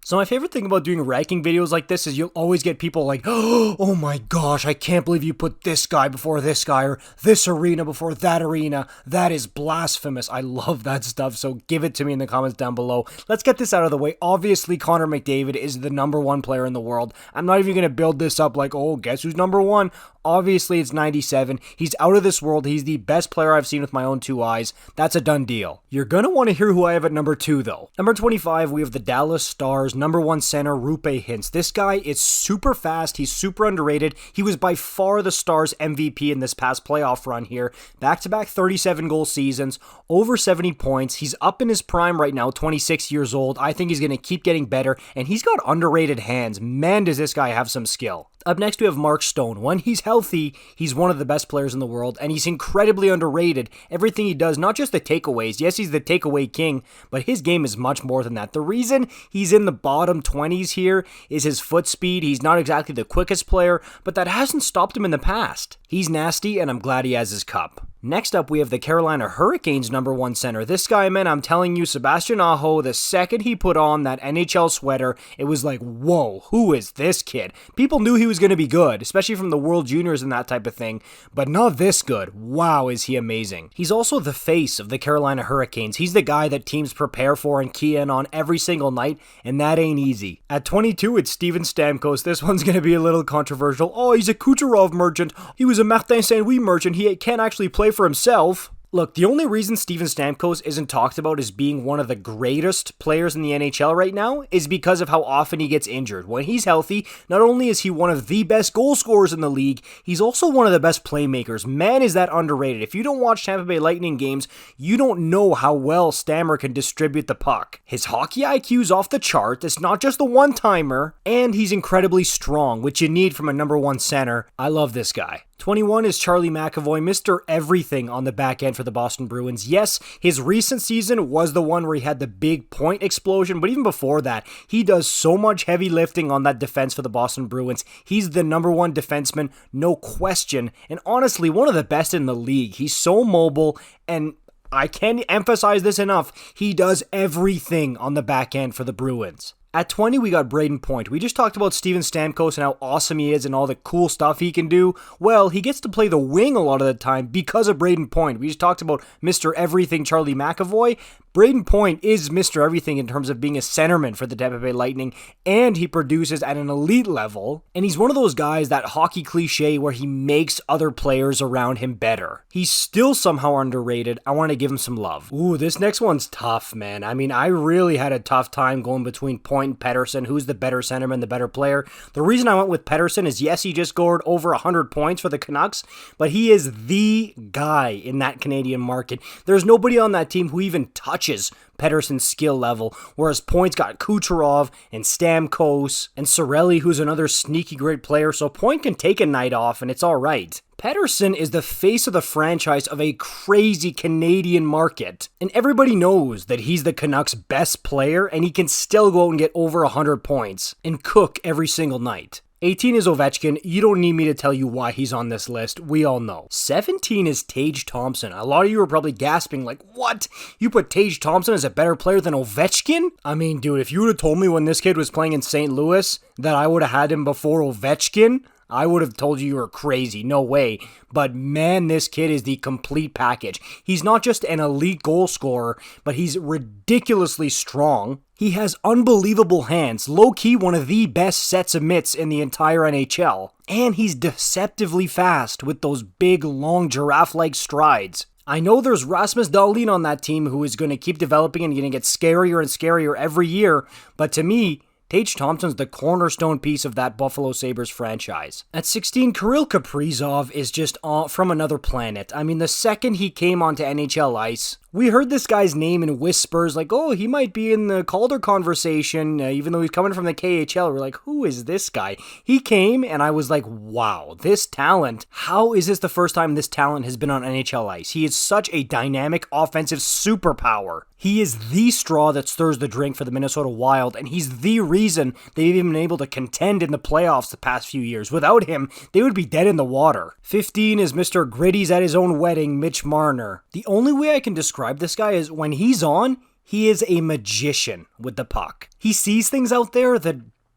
So my favorite thing about doing ranking videos like this is you'll always get people like, oh my gosh, I can't believe you put this guy before this guy or this arena before that arena. That is blasphemous. I love that stuff, so give it to me in the comments down below. Let's get this out of the way. Obviously, Connor McDavid is the number one player in the world. I'm not even going to build this up like, oh, guess who's number one? Obviously, it's 97. He's out of this world. He's the best player I've seen with my own two eyes. That's a done deal. You're going to want to hear who I have at number 2, though. Number 25, we have the Dallas Stars number 1 center, Roope Hintz. This guy is super fast. He's super underrated. He was by far the Stars MVP in this past playoff run here. Back-to-back 37-goal seasons, over 70 points. He's up in his prime right now, 26 years old. I think he's going to keep getting better, and he's got underrated hands. Man, does this guy have some skill. Up next, we have Mark Stone. When he's healthy, he's one of the best players in the world, and he's incredibly underrated. Everything he does, not just the takeaways. Yes, he's the takeaway king, but his game is much more than that. The reason he's in the bottom 20s here is his foot speed. He's not exactly the quickest player, but that hasn't stopped him in the past. He's nasty, and I'm glad he has his cup. Next up, we have the Carolina Hurricanes number 1 center. This guy, man, I'm telling you, Sebastian Aho, the second he put on that NHL sweater, it was like, whoa, who is this kid? People knew he was going to be good, especially from the World Juniors and that type of thing, but not this good. Wow, is he amazing. He's also the face of the Carolina Hurricanes. He's the guy that teams prepare for and key in on every single night, and that ain't easy. At 22, it's Steven Stamkos. This one's going to be a little controversial. Oh, he's a Kucherov merchant. He was a Martin Saint-Louis merchant. He can't actually play for himself. Look, the only reason Steven Stamkos isn't talked about as being one of the greatest players in the NHL right now is because of how often he gets injured. When he's healthy, not only is he one of the best goal scorers in the league, he's also one of the best playmakers. Man, is that underrated. If you don't watch Tampa Bay Lightning games, you don't know how well Stammer can distribute the puck. His hockey IQ's off the chart. It's not just the one-timer, and he's incredibly strong, which you need from a number 1 center. I love this guy. 21 is Charlie McAvoy, Mr. Everything on the back end for the Boston Bruins. Yes, his recent season was the one where he had the big point explosion, but even before that, he does so much heavy lifting on that defense for the Boston Bruins. He's the number 1 defenseman, no question, and honestly, one of the best in the league. He's so mobile, and I can't emphasize this enough, he does everything on the back end for the Bruins. At 20, we got Braden Point. We just talked about Steven Stamkos and how awesome he is and all the cool stuff he can do. Well, he gets to play the wing a lot of the time because of Braden Point. We just talked about Mr. Everything Charlie McAvoy. Braden Point is Mr. Everything in terms of being a centerman for the Tampa Bay Lightning, and he produces at an elite level, and he's one of those guys, that hockey cliche where he makes other players around him better. He's still somehow underrated. I want to give him some love. Ooh, this next one's tough, man. I mean, I really had a tough time going between Point and Pettersson. Who's the better centerman, the better player? The reason I went with Pettersson is, yes, he just scored over 100 points for the Canucks, but he is the guy in that Canadian market. There's nobody on that team who even touches Pettersson's skill level, whereas Point's got Kucherov and Stamkos and Cirelli, who's another sneaky great player, so Point can take a night off and it's alright. Pettersson is the face of the franchise of a crazy Canadian market, and everybody knows that he's the Canucks' best player, and he can still go out and get over 100 points and cook every single night. 18 is Ovechkin. You don't need me to tell you why he's on this list. We all know. 17 is Tage Thompson. A lot of you are probably gasping like, what? You put Tage Thompson as a better player than Ovechkin? I mean, dude, if you would have told me when this kid was playing in St. Louis that I would have had him before Ovechkin, I would have told you were crazy. No way. But man, this kid is the complete package. He's not just an elite goal scorer, but he's ridiculously strong. He has unbelievable hands, low-key one of the best sets of mitts in the entire NHL. And he's deceptively fast with those big, long, giraffe-like strides. I know there's Rasmus Dahlin on that team who is going to keep developing and going to get scarier and scarier every year, but to me, Tage Thompson's the cornerstone piece of that Buffalo Sabres franchise. At 16, Kirill Kaprizov is just from another planet. I mean, the second he came onto NHL ice, we heard this guy's name in whispers, like, oh, he might be in the Calder conversation, even though he's coming from the KHL. We're like, who is this guy? He came, and I was like, wow, this talent. How is this the first time this talent has been on NHL ice? He is such a dynamic offensive superpower. He is the straw that stirs the drink for the Minnesota Wild, and he's the reason they've even been able to contend in the playoffs the past few years. Without him, they would be dead in the water. 15 is Mr. Gritty's at his own wedding, Mitch Marner. The only way I can describe this guy is when he's on, He is a magician with the puck. He sees things out there that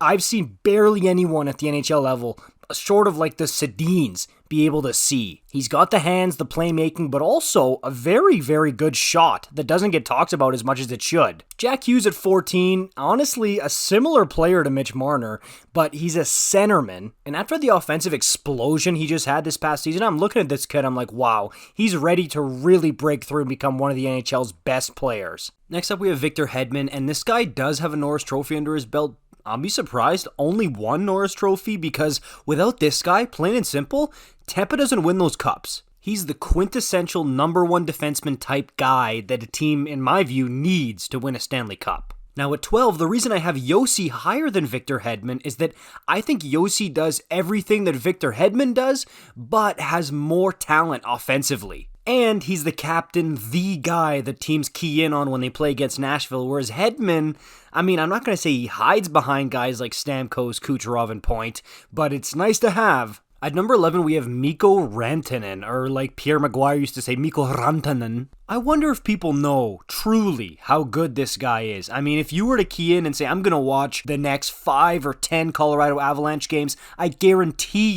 I've seen barely anyone at the NHL level, short of like the Sedins, be able to see. He's got the hands, the playmaking, but also a very, very good shot that doesn't get talked about as much as it should. Jack Hughes at 14, honestly a similar player to Mitch Marner, but he's a centerman. And after the offensive explosion he just had this past season, I'm looking at this kid, I'm like, wow, he's ready to really break through and become one of the NHL's best players. Next up we have Victor Hedman, and this guy does have a Norris Trophy under his belt. I'll be surprised, only one Norris Trophy, because without this guy, plain and simple, Tampa doesn't win those cups. He's the quintessential number one defenseman type guy that a team, in my view, needs to win a Stanley Cup. Now at 12, the reason I have Josi higher than Victor Hedman is that I think Josi does everything that Victor Hedman does, but has more talent offensively. And he's the captain, the guy that teams key in on when they play against Nashville, whereas Hedman, I mean, I'm not going to say he hides behind guys like Stamkos, Kucherov, and Point, but it's nice to have. At number 11, we have Mikko Rantanen, or like Pierre Maguire used to say, Mikko Rantanen. I wonder if people know truly how good this guy is. I mean, if you were to key in and say, I'm going to watch the next 5 or 10 Colorado Avalanche games, I guarantee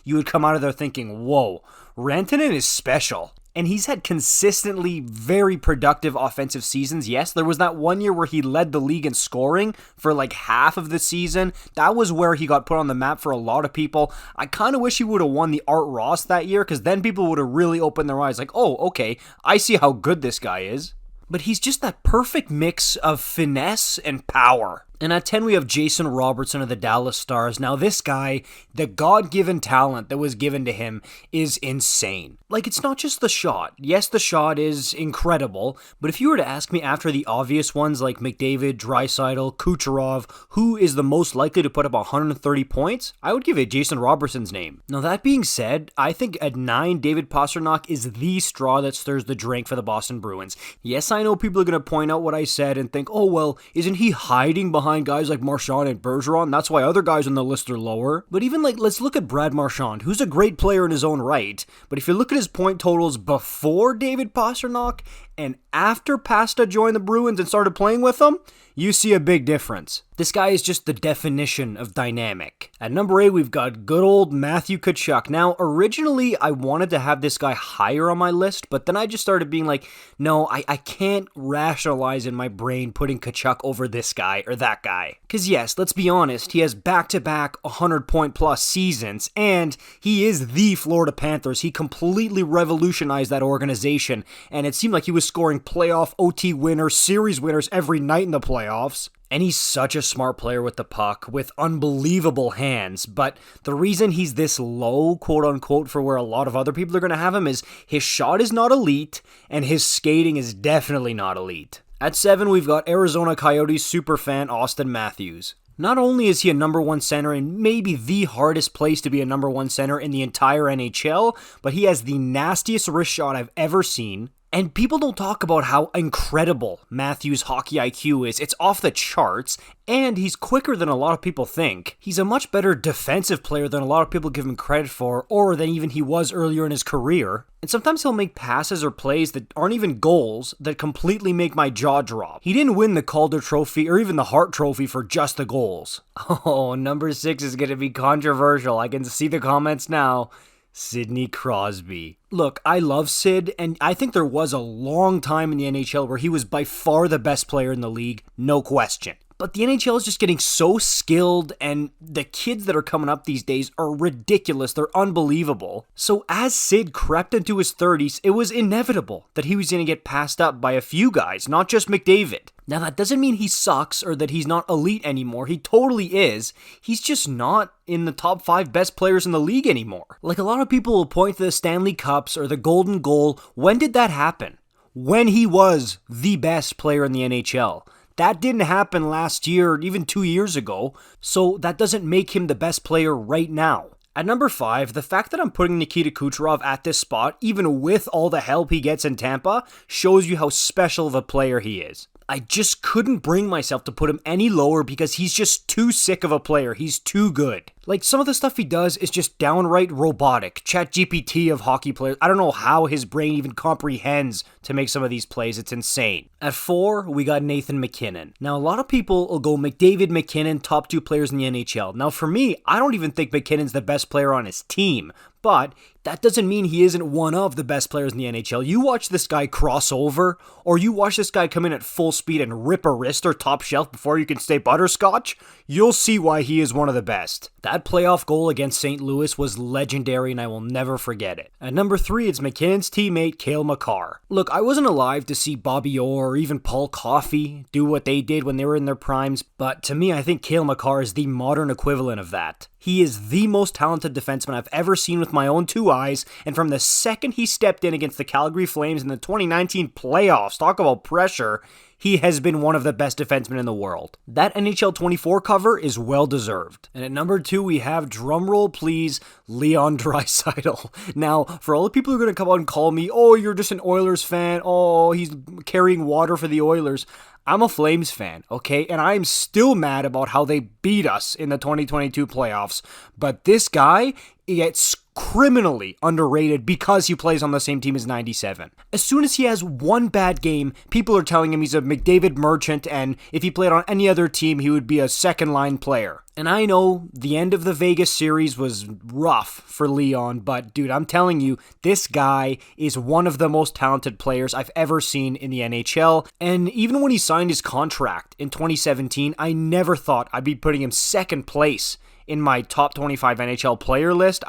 you would come out of there thinking, whoa, Rantanen is special. And he's had consistently very productive offensive seasons. Yes, there was that one year where he led the league in scoring for like half of the season. That was where he got put on the map for a lot of people. I kind of wish he would have won the Art Ross that year, because then people would have really opened their eyes like, oh, okay, I see how good this guy is. But he's just that perfect mix of finesse and power. And at 10, we have Jason Robertson of the Dallas Stars. Now this guy, the God-given talent that was given to him is insane. Like, it's not just the shot. Yes, the shot is incredible, but if you were to ask me after the obvious ones like McDavid, draisaitl, Kucherov, who is the most likely to put up 130 points, I would give it Jason Robertson's name. Now that being said, I think at 9, David Pastrnak is the straw that stirs the drink for the Boston Bruins. Yes, I know people are going to point out what I said and think, oh well, isn't he hiding behind guys like Marchand and Bergeron? That's why other guys on the list are lower. But even like, let's look at Brad Marchand, who's a great player in his own right, but if you look at his point totals before David Pastrnak and after Pasta joined the Bruins and started playing with them, you see a big difference. This guy is just the definition of dynamic. At number 8, we've got good old Matthew Tkachuk. Now, originally, I wanted to have this guy higher on my list, but then I just started being like, no, I can't rationalize in my brain putting Tkachuk over this guy or that guy. Because yes, let's be honest, he has back-to-back 100-point-plus seasons, and he is the Florida Panthers. He completely revolutionized that organization, and it seemed like he was scoring playoff OT winners, series winners every night in the playoffs. And he's such a smart player with the puck, with unbelievable hands, but the reason he's this low, quote-unquote, for where a lot of other people are going to have him is his shot is not elite, and his skating is definitely not elite. At 7, we've got Arizona Coyotes superfan Auston Matthews. Not only is he a number 1 center in maybe the hardest place to be a number 1 center in the entire NHL, but he has the nastiest wrist shot I've ever seen. And people don't talk about how incredible Matthews' hockey IQ is. It's off the charts, and he's quicker than a lot of people think. He's a much better defensive player than a lot of people give him credit for, or than even he was earlier in his career. And sometimes he'll make passes or plays that aren't even goals that completely make my jaw drop. He didn't win the Calder Trophy or even the Hart Trophy for just the goals. Oh, number 6 is going to be controversial. I can see the comments now. Sidney Crosby. Look, I love Sid, and I think there was a long time in the NHL where he was by far the best player in the league, no question. But the NHL is just getting so skilled, and the kids that are coming up these days are ridiculous. They're unbelievable. So as Sid crept into his 30s, it was inevitable that he was going to get passed up by a few guys, not just McDavid. Now that doesn't mean he sucks or that he's not elite anymore. He totally is. He's just not in the top 5 best players in the league anymore. Like, a lot of people will point to the Stanley Cups or the Golden Goal. When did that happen? When he was the best player in the NHL. That didn't happen last year or even 2 years ago, so that doesn't make him the best player right now. At number 5, the fact that I'm putting Nikita Kucherov at this spot, even with all the help he gets in Tampa, shows you how special of a player he is. I just couldn't bring myself to put him any lower because he's just too sick of a player. He's too good. Like, some of the stuff he does is just downright robotic. ChatGPT of hockey players. I don't know how his brain even comprehends to make some of these plays. It's insane. At 4, we got Nathan MacKinnon. Now, a lot of people will go McDavid, MacKinnon, top 2 players in the NHL. Now, for me, I don't even think McKinnon's the best player on his team. But that doesn't mean he isn't one of the best players in the NHL. You watch this guy cross over, or you watch this guy come in at full speed and rip a wrist or top shelf before you can stay butterscotch, you'll see why he is one of the best. That playoff goal against St. Louis was legendary, and I will never forget it. At number 3, it's McKinnon's teammate, Cale Makar. Look, I wasn't alive to see Bobby Orr or even Paul Coffey do what they did when they were in their primes, but to me, I think Cale Makar is the modern equivalent of that. He is the most talented defenseman I've ever seen with my own 2 eyes, and from the second he stepped in against the Calgary Flames in the 2019 playoffs, talk about pressure, he has been one of the best defensemen in the world. That NHL 24 cover is well deserved. And at number 2, we have, drumroll please, Leon Draisaitl. Now, for all the people who are going to come out and call me, oh, you're just an Oilers fan, oh, he's carrying water for the Oilers, I'm a Flames fan, okay? And I'm still mad about how they beat us in the 2022 playoffs. But this guy gets criminally underrated because he plays on the same team as 97. As soon as he has one bad game, people are telling him he's a McDavid merchant, and if he played on any other team, he would be a second-line player. And I know the end of the Vegas series was rough for Leon, but dude, I'm telling you, this guy is one of the most talented players I've ever seen in the NHL. And even when he signed his contract in 2017, I never thought I'd be putting him second place in my top 25 NHL player list.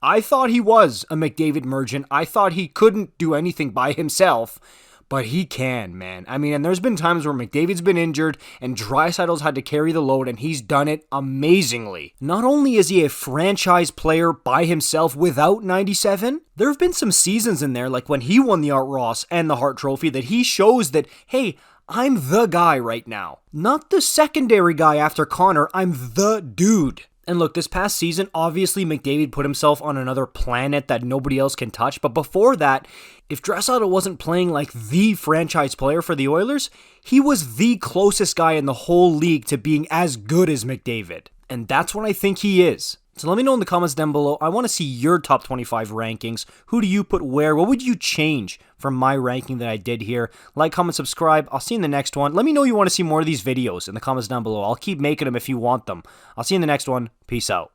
I thought he was a McDavid merchant. I thought he couldn't do anything by himself. But he can, man. I mean, and there's been times where McDavid's been injured and Draisaitl's had to carry the load, and he's done it amazingly. Not only is he a franchise player by himself without 97, there have been some seasons in there, like when he won the Art Ross and the Hart Trophy, that he shows that, hey, I'm the guy right now. Not the secondary guy after Connor, I'm the dude. And look, this past season, obviously McDavid put himself on another planet that nobody else can touch. But before that, if Draisaitl wasn't playing like the franchise player for the Oilers, he was the closest guy in the whole league to being as good as McDavid. And that's what I think he is. So let me know in the comments down below. I want to see your top 25 rankings. Who do you put where? What would you change from my ranking that I did here? Like, comment, subscribe. I'll see you in the next one. Let me know you want to see more of these videos in the comments down below. I'll keep making them if you want them. I'll see you in the next one. Peace out.